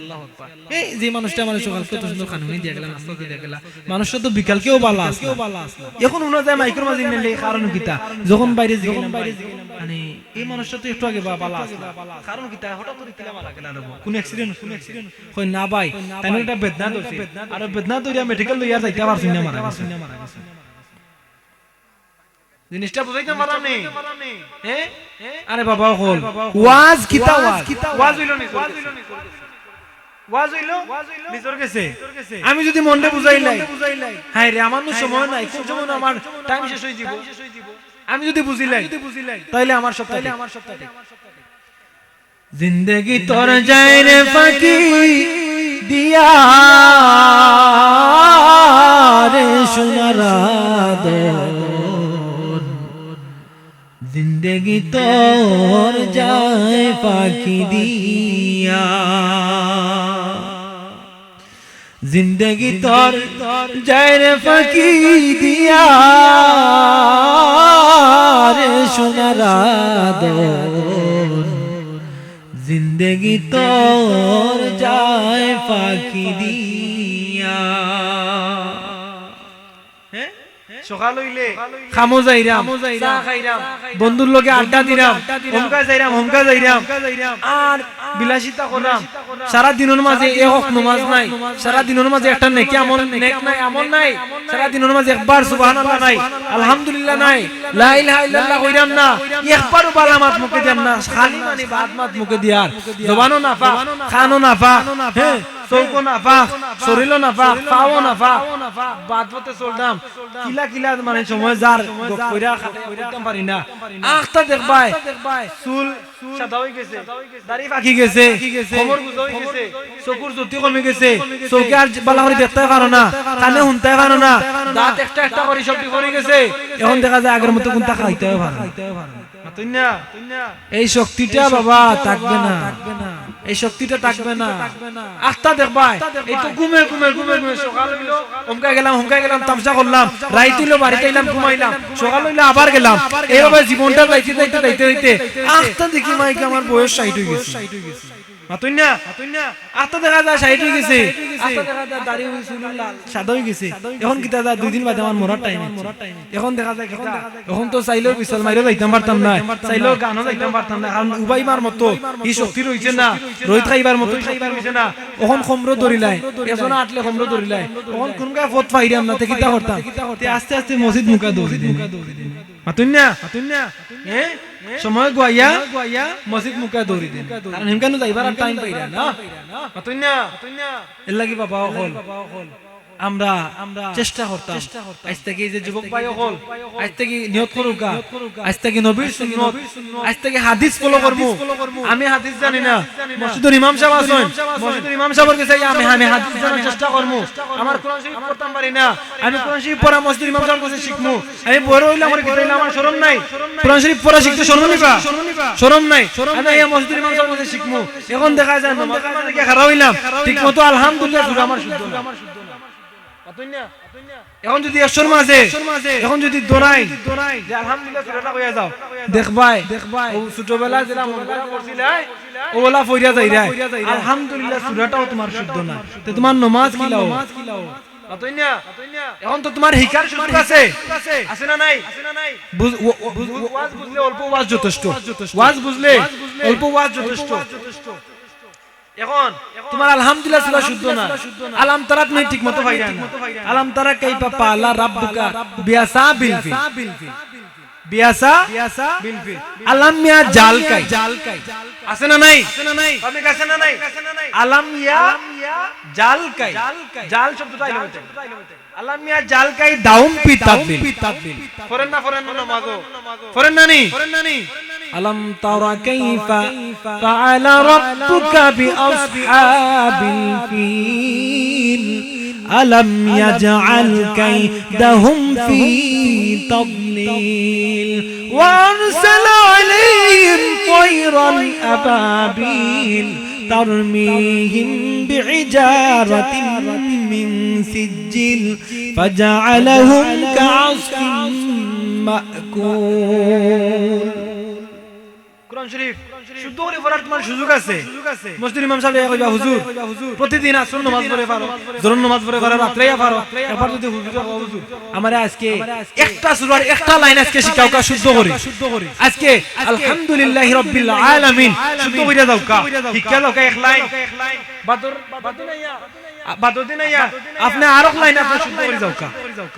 আল্লাহু আকবার। এই যে মানুষটা আমার সকালকে কত সুন্দর খানুনি দিয়া গেলাম, নাস্তা দিয়া গেলাম, মানুষটা তো বিকালকেও বালা আছে। এখন শোনা যায় মাইক্রো মাঝে ইন্না লিল্লাহি, কারণ কিতা যখন বাইরে গেলাম মানে এই মানুষটা তো একটু আগে বালা আছে, কারণ কিতা হঠাৎ করে কিলা মারা গেল, কোন অ্যাক্সিডেন্ট কই না ভাই, তাই একটা বেদনা ধরছে, আর বেদনা ধরিয়া মেডিকেল লইয়া যাইতে পারছি না, মারা গেছে। জিনিসটা বুঝাইতে পারলাম নি? হ্যাঁ আরে বাবা হল ওয়াজ কিতা ওয়াজ হইলো নি, ওয়াজ হইলো নিজর গেছে। আমি যদি মনটা বুঝাইলাই, হায় রে আমার সময় নাই, কোন সময় আমার টাইম শেষ হয়ে যাব, আমি যদি বুঝিলাই তাইলে আমার সব ঠিক। জিন্দেগি তোর যায় রে ফাঁকি দিয়া রে সোনারা দোন, জিন্দেগি তোর যায় ফাঁকি দিয়া, জিন্দেগি তোর যায় রে ফাঁকি দিয়া রে সোনারা দোন, জিন্দেগি তোর যায় ফাঁকি দিয়া। সকাল হইলে খামো যাইরাম, চা খাইরাম, বন্ধুর লগে আড্ডা দিরাম, হোমকা যাইরাম, আর বিলাসিতা করলাম। সারা দিনের মাঝে এক নামাজ নাই, সারা দিনের মাঝে একটা নেকি আমল নেক নাই, আমল নাই, সারা দিনের মাঝে একবার সুবহানাল্লাহ নাই, আলহামদুলিল্লাহ নাই, লা ইলাহা ইল্লাল্লাহ কইরাম না, একবারও বালামাত মুখে দিয়াম না, খালি মানে বাদমাত মুখে দিয়ার, জবানও নাফা, খানও নাফা, হ্যাঁ চৌকো নাফা, শরীরও নাফা, পাও নাফা, বাদবতে চলতাম কিলা কিলা মানে সময় যার কইরা কইতাম পারি না। আখটা দেখবাই চুল সাদা হই গেছে, দাড়ি পাকি গেছে, কোমর গুজ হই গেছে, চকুর জ্যোতি কমে গেছে, চোখে আর বালা করে দেখতে পারো না, কানে শুনতে পারো না, দাঁত একটা একটা করে সব পড়ে গেছে। এখন দেখা যায় আগের মতো কোনটা খাইতেও পারো না। এই শক্তিটা বাবা থাকবে না, এই শক্তিটা থাকবে না। আখটা দেখবাই এই তো ঘুমে সকাল হইলো হোমকা গেলাম তামসা করলাম, রাইত হইলো বাড়িতে এলাম ঘুমাইলাম, সকাল হইলো আবার গেলাম, এইভাবে জীবনটা যাইতে আখটা দেখি মাইকে আমার বয়স 60 হয়ে গেছে। মাতুইনা আখটা দেখা যায় 60 হয়ে গেছে, আখটা দেখা যায় দাড়ি চুল লাল সাদা হয়ে গেছে। এখন কিতা যায় 2 দিন বাদে আমার মরার টাইম, এখন দেখা যায় কিতা, এখন তো চাইলেও বিশাল মাইরও যাইতাম পারতাম না, চাইলেও গানও যাইতাম পারতাম না, কারণ উবাইবার মতো এই শক্তি রইছে না, রোহিত খাইবার মতো খাইবার হইছে না। এখন খমরো ধরিলাই, এজন আটলে খমরো ধরিলাই, এখন কোন গায় ফত পাইরাম না, তে কিতা করতাম, তে আস্তে আস্তে মসজিদ মুকা দৌড়ি মাতুইনা হ্যাঁ সময় গুয়াইয়া মসজিদ মুকা দৌড়ি দিন, কারণ হিমকানো যাইবার টাইম পাইরা না। মাতুইনা এর লাগি বাবা হল আমরা চেষ্টা করতাম, আজ থেকে যে যুবক ভাই হল আজ থেকে নিয়ত করুকা, আজ থেকে নবীর সুন্নাত, আজ থেকে হাদিস ফলো করব। আমি হাদিস জানি না, মসজিদের ইমাম সাহেব আছেন, মসজিদের ইমাম সাহেবের কাছে আমি হাদিস জানার চেষ্টা করব। আমার কোরআন শরীফ পড়তাম পারি না, আমি কোরআন শরীফ পড়া মসজিদের ইমাম সাহেবের কাছে শিখমু। আমি বড় হইলে আমার কি হইলে আমার শরম নাই, কোরআন শরীফ পড়া শিখতে শরম নিবা, শরম নাই, আমি এই মসজিদের ইমাম সাহেবের কাছে শিখমু। এখন দেখা যায় না মানে কি খারাপ হইলাম, ঠিকমতো আলহামদুলিল্লাহ সুরা আমার শুদ্ধ না। এখন যদি একশোর মাঝে এখন যদি দৌড়াই যে আলহামদুলিল্লাহ সুরাটা কইয়া যাও, দেখবাই ও ছোটবেলা যেটা মন করা করছিলাই ওলা ফইরা যাইরা আলহামদুলিল্লাহ সুরাটাও তোমার শুদ্ধ না, তে তোমার নামাজ কিলাও আতইনা। এখন তো তোমার হিকার সুযোগ আছে না নাই? ওয়াজ বুঝলে অল্প ওয়াজ যথেষ্ট, ওয়াজ বুঝলে অল্প ওয়াজ যথেষ্ট। এখন তোমার আলহামদুলিল্লাহ সূরা শুদ্ধ না, আলাম তারা তুমি ঠিকমতো পাইরা না। আলাম তারা কাইফা পালা রাব্বুকা বিয়াসা বিল ফিল, বিয়াসা বিল ফিল। আলাম ইয়া জাল কাই, আছে না নাই? আপনি কাছে না নাই? আলাম ইয়া জাল কাই, জাল শব্দটা আইলো হইতে। আলাম ইয়া জাল কাই দাউম পি তাদবিল, ফরেন না নামাজো ফরেন না নি? আলাম তারা কাইফা ফাআলা রাব্বুকা বিআসহাবিল ফিল আলাম ইয়াজআল কাইদাহুম ফি তাদলিল ওয়া আরসালা আলাইহিম তায়রান আবাবিল ترميهم بعجارة من سجيل فجعلهم كعصف مأكول কোরআন শরীফ শুদ্ধ করে পড়ার তোমার সুযোগ আছে। মসজিদ ইমাম সাহেব কইবা হুজুর প্রতিদিন আসর নামাজ পড়ে পারো, জোহর নামাজ পড়ে পারো, রাত্রেয়া পারো, এবার যদি হুজুর হুজুর আমারে আজকে একটা সূরার একটা লাইন আজকে শিখাও কা শুদ্ধ করে, আজকে আলহামদুলিল্লাহি রাব্বিল আলামিন শুদ্ধ কইরা দাও কা, শিখা দাও কা এক লাইন। বাদর দিন আইয়া আপনি আরেক লাইন আপনি শুদ্ধ করে দাও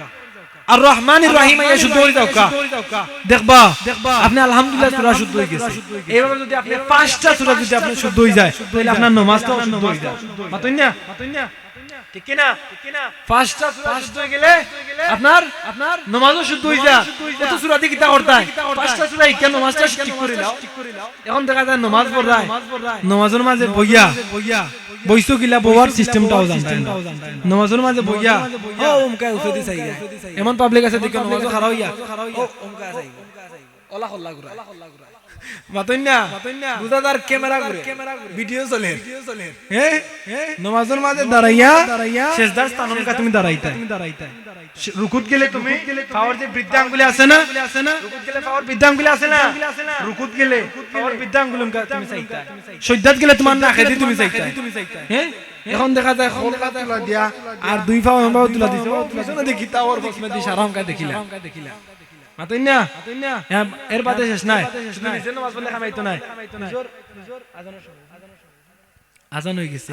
কা। আর রহমানির রহিম আইয়া শুদ্ধ করে দাও কা, দেখবা আপনি আলহামদুলিল্লাহ সূরা শুদ্ধ হয়ে গেছে। এইভাবে যদি আপনি পাঁচটা সূরা যদি আপনি শুদ্ধ হয়ে যায় তাহলে আপনার নামাজটাও শুদ্ধ হয়ে যায়। মাতই না ঠিক কি না? পাঁচটা সূরা শুদ্ধ হয়ে গেলে আপনার নামাজও শুদ্ধ হয়ে যায়। কত সূরা দিয়ে কিতা করতে হয়? পাঁচটা সূরা কেন নামাজটা ঠিক করে নাও। এখন দেখা যায় নামাজ পড়ায়, নামাজের মাঝে বইয়া বইছো কিলা বওয়ার সিস্টেমটাও জানতে না। নামাজের মাঝে বইয়া ও ওমকা উঠতে চাই এমন পাবলিক আছে দেখো নামাজও খারাপ হইয়া ও ওমকা চাই ওলা হল্লা গুরা মাতই না বুঝাদার ক্যামেরা করে ভিডিও চলে হ্যাঁ নামাজের মাঝে দাঁড়াইয়া সেজদার স্থানন কা তুমি দাঁড়াইতা রুকুত গেলে তুমি পাওয়ার যে বৃদ্ধাঙ্গুলি আছে না, রুকুত গেলে পাওয়ার বৃদ্ধাঙ্গুলি আছে না, রুকুত গেলে পাওয়ার বৃদ্ধাঙ্গুলি তুমি চাইতা, সজ্জাত গেলে তোমার না খেদি তুমি চাইতা। হ্যাঁ এখন দেখা যায় খোলকা তুলা দিয়া আর দুই পাও এমন তুলা দিছো পিছনে দেখি তাওর বসমে দি সারাম কা দেখিলা মাতই না এর বাদে শেষ নাই, শুধু নিজে নামাজ পড়লে খামাইতো নাই। আজান হয়ে গেছে।